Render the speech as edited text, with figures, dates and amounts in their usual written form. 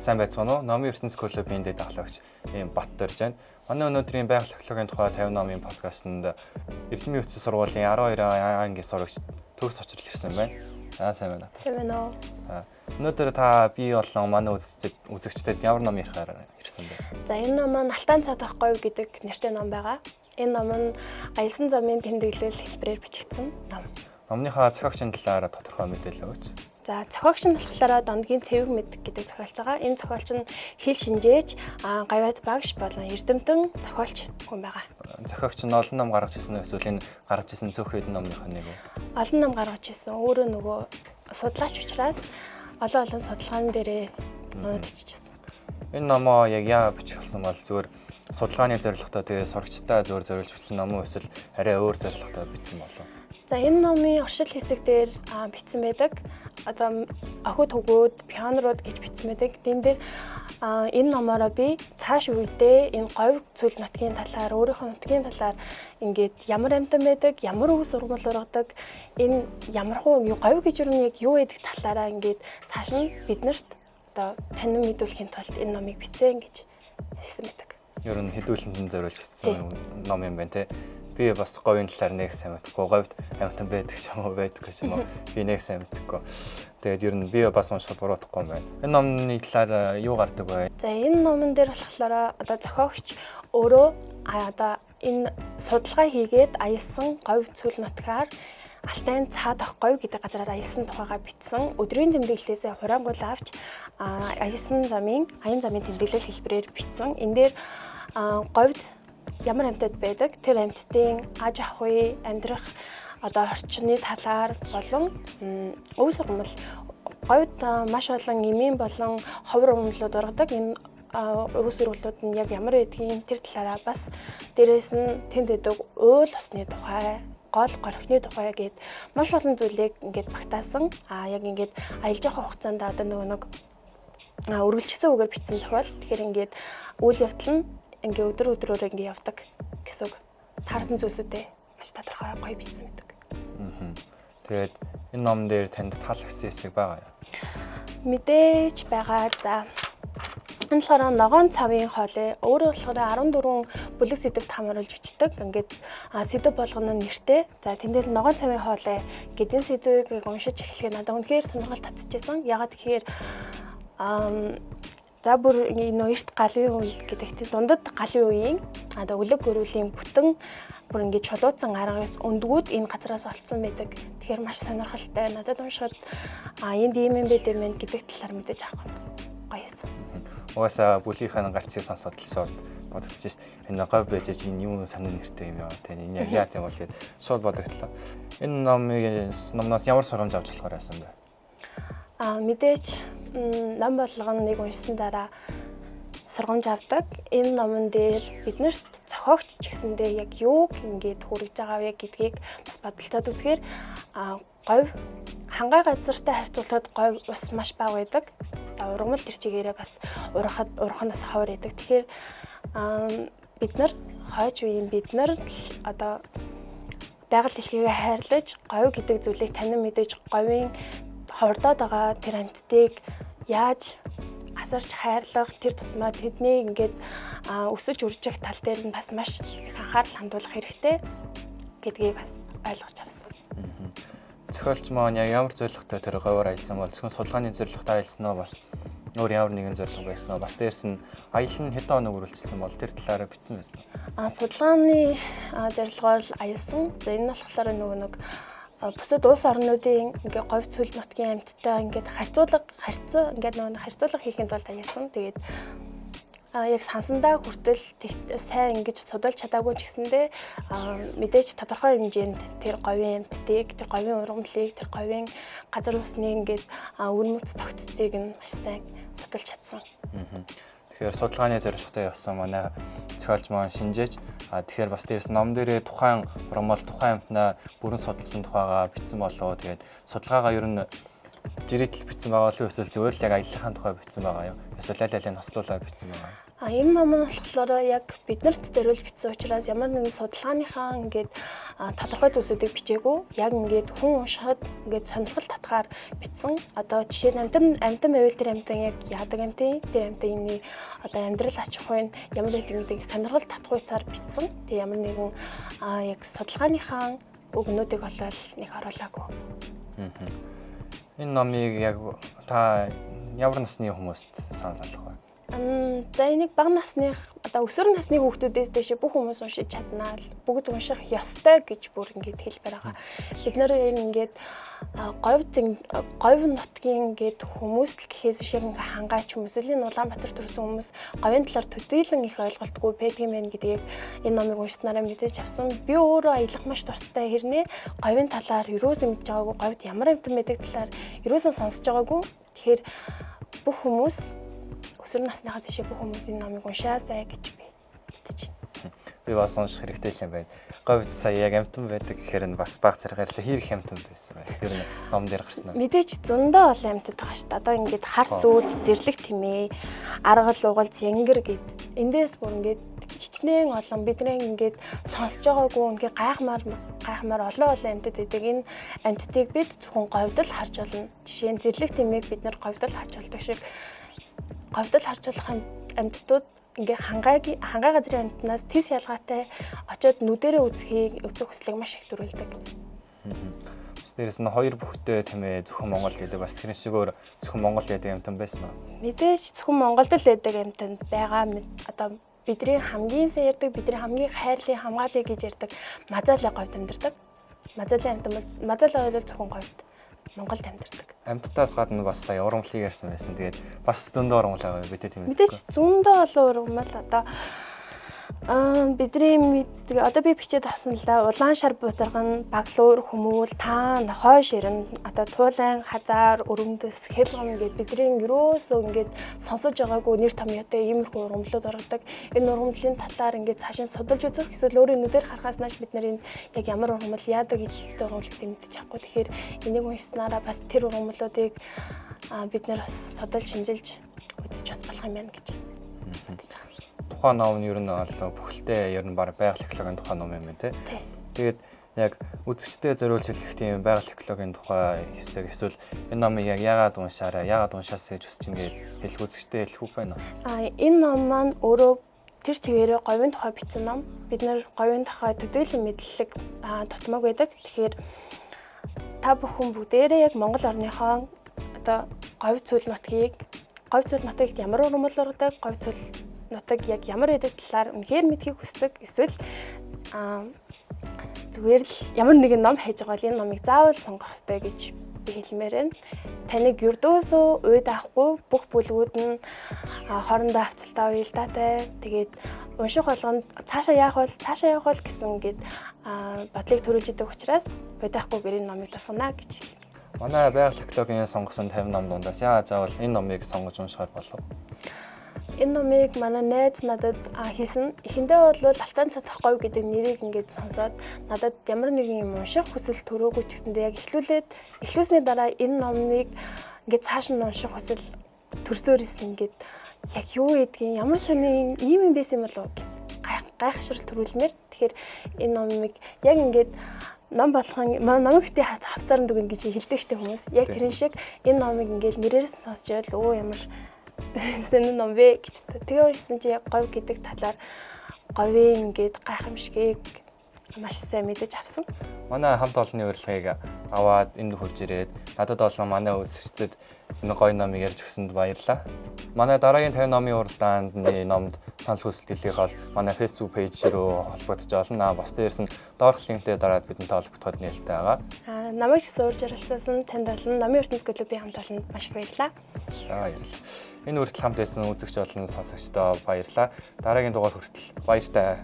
Сайн байцгаана уу? Номын ертөнц клубын дэд ахлагч ийм Бат дөрж байна. Манай өнөөдрийн байгаль технологийн тухай 50 номын подкастт Эрдэмийн үтсийн сургуулийн 12 ангийн сурагч төгс очрол ирсэн байна. Сайн байна. Сайн байна уу? Өнөөдөр та би болон манай үзэгчдэд ямар ном ярихаар ирсэн бэ? За энэ ном нь Алтан цаад ахгүй гэдэг нэртэй ном байгаа. Энэ ном нь Аялсан замын тэмдэглэл хэлбэрээр бичигдсэн ном. Номныхаа зохиогчийн талаар тодорхой мэдээлэл өгөөч. За зохиогч нь болохоор Дондгийн Цэвэг мэд гэдэг зохиолч байгаа. Энэ зохиолч нь хэл шинжээч, гавьяд багш болон эрдэмтэн зохиолч хүн байгаа. Зохиогч нь олон ном гаргаж ирсэн үү? Эсвэл энэ гаргаж ирсэн цөөх хэдэн номынхаа нэг үү? Олон ном гаргаж ирсэн. Өөрөө нөгөө судлаач учраас олон судалгаан дээрээ номод бичижсэн. Энэ номоо яг яа бичих болсон бол зүгээр судалгааны зорилготой тэгээ сурагчтай зөвөр зориулж бичсэн ном уу эсвэл арай өөр зорилготой бичсэн болов? За энэ номын оршил хэсэг дээр бичсэн байдаг. Одоо охид хөгөөд пианорууд гэж бичсэн байдаг. Тэн дээр энэ номоороо би цааш үедээ энэ говь цөл нутгийн талаар өөрийнхөө нутгийн талаар ингээд ямар амтан байдаг, ямар үг сургууль ургадаг, энэ ямархуу говь гэж юу яг юу гэдэг талаараа ингээд цааш нь биднэрт одоо танин мэдүүлэхийн тулд энэ номыг бичсэн гэж хэлсэн байдаг. Ер нь хэдүүлэнд зориулж бичсэн ном юм байна те. Би бас говийн талаар нэг сайн мэдгүй, говьд амтан байдаг ч юм уу байдаг ч юм уу. Би нэг сайн мэдгүй. Тэгээд ер нь би бас уншихад буруудахгүй юм байна. Энэ номны талаар юу гардаг вэ? За энэ номон дээр болохоор одоо зохиогч өөрөө одоо энэ судалгаа хийгээд аялсан говь цөл нутгаар Алтан цаад ахгүй гэдэг газараар аялсан тухайга бичсэн. Өдрийн тэмдэглэлээсээ хураангуул авч аялсан замын аян замын тэмдэглэл хэлбэрээр бичсэн. Энэ дээр говьд ямар амьтад байдаг, тэр амьтдын аж ахуй, амьдрах одоо орчны талаар болон өв сургамал говьд маш олон эмийн болон ховор өмлүүд ургадаг. Энэ өв сургуулиуд нь яг ямар байдгийг тэр талаараа бас дээрээс нь тэнд байдаг уул усны тухай, гол горхины тухай гээд маш олон зүйлийг ингээд багтаасан. Яг ингээд аялж явах хугацаанд одоо нэг үргэлжлэсэн үгээр бичсэн зохиол. Тэгэхээр ингээд үйл явдал нь ингээ өдрөөр ингээ явдаг гэсэн үг. Таарсан зүйлсүүдээ маш тодорхой гоё бичсэн байдаг. Тэгээд энэ ном дээр танд таалагдсан хэсэг байгаа юу? Мэдээж байгаа. За энэ болохоор ногоон цавын хоолой. Өөрөө болохоор 14 бүлэг сэдвт хамруулж бичдэг. Ингээд сэдв болгоно нэртэй. За тэн дээр ногоон цавын хоолой гэдэг сэдвийг уншиж эхлэхэд надад үнэхээр сонирхол татчихсан. Ягаад гэхээр за бүр энэ эрт галын үе гэдэг дундад галын үеийн одоо өлөг гөрүүлийн бүтэн бүр ингэж чулуудсан аргаас өндгүүд энэ газараас олцсон байдаг. Тэгэхээр маш сонирхолтой. Надад уншихад энд ийм юм байд юм гэдэг талаар мэдэж авах гоё юмсан. Угаасаа бүлийнхаа гарч ирсэн сонсоод л шууд бодогдсон шүү дээ. Энэ говь байж энэ юм сонин нэртэй юм яа. Тэ энэ яг яа тийм бол гээд шууд бодогдлоо. Энэ номноос ямар сургамж авч болохоор байсан бэ? Мэдээж ном болгоно нэг уншсан дараа сургамж авдаг. Энэ номон дээр биднэрт зохиогч ч гэсэндээ яг юуг ингэж хүргэж байгаа вэ гэдгийг бас бодолцоод үзэхээр говь хангай газартай харьцуулахад говь бас маш бага байдаг. Ургамал тэр чигээрээ бас урахнаас ховор байдаг. Тэгэхээр бид нар хойч үеийн бид нар одоо байгаль дэлхийгээ хайрлаж говь гэдэг зүйлийг танин мэдээж говийн хордоод байгаа тэр амьтдыг яаж асарч хайрлах, тэр тусмаа тэдний ингээд өсөж үржих тал дээр нь бас маш их анхаарал хандуулах хэрэгтэй гэдгийг бас ойлгож авсан. Зохиолч маань ямар зорилготой тэр говьор аялсан бол зөвхөн судалгааны зорилготой аялсан уу бас өөр ямар нэгэн зорилго байсан уу? Бас дээрс нь аялал нь хэдэн хоног үргэлжилсэн бол тэр талаараа бичсэн байсан уу? Судалгааны зорилгоор аялсан. За энэ болохоор нөгөө нэг бусад улс орнуудын ингээ говь цөл нутгийн амьтдаа ингээд харьцуулга хийхин тулд аялсан. Тэгээд яг сансандаа хүртэл сайн ингэж судалж чадаагүй ч гэсэндээ мэдээж тодорхой хэмжээнд тэр говийн амьтдыг, тэр говийн ургамлыг, тэр говийн газар усны ингээд үр мүц тогтцыг нь маш сайн судалж чадсан. Тэгэхээр судалгааны зорилготой явсан манай зохиолч маань шинжээч. Тэгэхээр бас дээрс ном дээрээ тухайн ургамал, тухайн амьтнаа бүрэн судалсан тухайгаа бичсэн болоо. Тэгээд судалгаагаа ер нь жирэтл бичсэн байгаа л эсвэл зөвөр л яг аяллахын тухай бичсэн байгаа юу? Эсвэл аль алийг хослуулаад бичсэн байгаа юу? Энэ ном нь болохоор яг биднэрт зориулж бичсэн учраас ямар нэгэн судалгааныхаа ингээд тодорхой зүйлсүүдийг бичээгүй. Яг ингээд хүн уншихад ингээд сонирхол татгаар бичсэн. Одоо жишээ нь амтан байвал тэр амтан яг яадаг амтын тэр амтны одоо амьдрал аж ахуйн ямар нэгэн сонирхол татах үцаар бичсэн. Тэг ямар нэгэн яг судалгааныхаа өгнүүдийг болол нэг оруулаагүй. Энэ номыг яг та ямар насны хүмүүст санал болгох вэ? За энийг бага насных одоо өсвөр насны хүүхдүүдээс дэше бүх хүмүүс уншиж чаднаа л бүгд унших ёстой гэж бүр ингээд хэлбэр байгаа. Бид нэр ингээд говь нутгийн ингээд хүмүүс л гэхээс шиг ингээ хангаач хүмүүс л энэ Улаанбаатар төрсэн хүмүүс говийн талаар төдийлөн их ойлголтгүй байдгийн мэн гэдгийг энэ номыг уншсанараа мэдээж авсан. Би өөрөө аялах маш дуртай хэрнээ говийн талаар юусэн мэдж байгаагүй, говьд ямар амтан байдаг талаар юусэн сонсож байгаагүй. Тэгэхээр бүх хүмүүс өсвөр насныхаа тийшээ бүх хүмүүс энэ номыг уншаасай гэж би хэлж байна. Би бас унших хэрэгтэй юм байна. Говьд сая яг амтан байдаг гэхээр нь бас баг зэрэгээр л хийх амтан байсан байна. Тэр нь ном дээр гарсан нь. Мэдээж зөндөө олон амтад байгаа шүү дээ. Одоо ингээд хар сүлд, зэрлэг тэмээ, аргал угал, зянгэр гэд. Эндээс бүр ингээд хичнээн олон бидний ингээд сонсож байгаагүй ингээд гайхмаар олон амтад байдаг. Энэ амтдыг бид зөвхөн говьд л харж болно. Жишээ нь зэрлэг тэмээг бид нар говьд л харж болдог шиг говьд л харж болох амьтдууд ингээ хангаа газрын амьтнаас тис ялгаатай очиод нүдэрээ үзэх хүслийг маш их төрүүлдэг. Бас дээрэс нь хоёр бүхтэй тийм ээ зөвхөн Монголд гэдэг бас тэр шигээр зөвхөн Монгол гэдэг амтан байсан уу? Мэдээж зөвхөн Монголд л байдаг амтан байгаа. Одоо бидний хамгийн сайн ярддаг, бидний хамгийн хайрлын хамгаалыг гэж ярддаг Мазалай говьд амьдардаг. Мазалай амтан бол Мазалай бол зөвхөн говьд Монголд амьдардаг. Амьтдаас гадна бас сая ургамлыг ярьсан байсан. Тэгээд бас зөндөө ургамал байгаа бидээ тийм ээ. Мэдээж зөндөө олон ургамал одоо бидний одоо би бичээд авсан л да Улааншар бутарган, Баглуур, Хүмүүл, Таан, Хойш ирэн одоо Туулайн, Хазаар, Өрөмдөс, Хэлгам гэдэг бидний ерөөсөө ингээд сонсож байгаагүй нэр томьёотой иймэрхүү ургамлууд ордог. Энэ ургамлын талаар ингээд цаашаа судалж үзэх эсвэл өөрийн нүдээр харахаас нааш бид нар энэ яг ямар ургамал яадаг гэж ургамлыг мэдчих чадахгүй. Тэгэхээр энийг уншсанараа бас тэр ургамлуудыг бид нар бас судалж шинжилж үзэж бас болох юм байна гэж бодож байгаа. Тухайн ном нь ер нь бүхэлдээ ер нь баг байгаль экологийн тухайн ном юм байна тий. Тэгээд яг үзэгчтэй зориулж хэлэх тийм байгаль экологийн тухай хэсэг эсвэл энэ номыг яг яагаад уншаасаа гэж хүсэж ингээд хэлэх үзэгчтэй хэлэх үг байна уу? Энэ ном маань өөрөө тэр чигээрээ говийн тухай бичсэн ном. Бид нэр говийн тухай төдийлөн мэдлэг дутмаг байдаг. Тэгэхээр та бүхэн бүгдээрээ яг Монгол орныхоо одоо говь цөл нутгийг ямар ургамал ургадаг, говь цөл нутаг яг ямар байдаг талаар үнэхээр мэдхийг хүсдэг. Эсвэл зүгээр л ямар нэгэн ном хайж байгаа бол энэ номыг заавал сонгох хэрэгтэй гэж би хэлмээр байна. Таныг ердөөсөө уйд авахгүй бүх бүлгүүд нь хоорондоо хавцалтай уялдаатай. Тэгээд унших болгонд цаашаа явах бол гэсэн ингээд бодлыг төрүүлж идэг учраас уйд авахгүй гэрийн номыг тусгана гэж хэлнэ. Манай байгаль экологийн сонгосон 50 ном дундаас заавал энэ номыг сонгож уншихаар болов. Энэ номыг манай найз надад хийсэн. Эхэндээ бол Алтан цадах говь гэдэг нэрийг ингээд сонсоод надад ямар нэгэн юм унших хүсэл төрөөгүй ч гэсэндээ яг эхлүүлсний дараа энэ номыг ингээд цааш нь унших хүсэл төрсөөрөөс ингээд яг юу гэдгийг ямар сони ийм юм байсан юм болов гайхшрал төрүүлмээр. Тэгэхээр энэ номыг яг ингээд ном болгон номыг бити хавцаар нь дүгнэ гэж хэлдэг штеп хүмүүс. Яг тэрэн шиг энэ номыг ингээд нэрээс сонсч ял ямар сэн ном вэ гэж. Тэгээ уншсан чи яг говь гэдэг талаар говийн ингээд гайхамшигыг маш сайн мэдэж авсан. Манай хамт олонны урилгыг аваад энд хурж ирээд надад болон манай үзэгчдэд энэ гоё номыг ярьж өгсөнд баярлалаа. Манай дараагийн 50 номын уралдаанд номд санал хүсэлт хэлэх бол манай Facebook пэйж рүү холбогдож олно. Бас дээрс нь доорх линктэй дараад бидэнтэй холбогдоход нээлттэй байгаа. Намайг сурж ярилцсан танд олон номын ертөнц клубын хамт олонд маш их баярлалаа. За баярлалаа. Энэ хүртэл хамт байсан үзэгч олон сонсогчдоо баярлалаа. Дараагийн дугаар хүртэл баяртай.